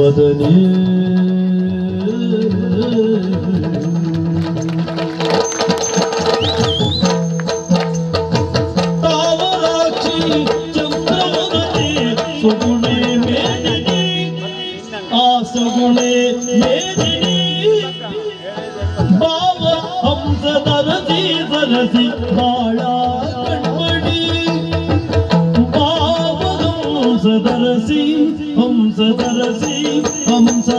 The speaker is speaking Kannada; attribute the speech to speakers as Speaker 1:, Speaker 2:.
Speaker 1: ವದನೆ ತಾವರಾಕ್ಷಿ ಚಂದ್ರವದನೆ ಸುಗುಣೆ ಮೇದಿನಿ ಆ ಸುಗುಣೆ ಮೇದಿನಿ ಭಾವ ಹಂಸ ದರಸಿ ಸರಸಿ ಬಾಳ ಕಣ್ಮಣಿ ಭಾವ ಹಂಸ ದರಸಿ ಹಂಸ ದರಸಿ ಹಂಸ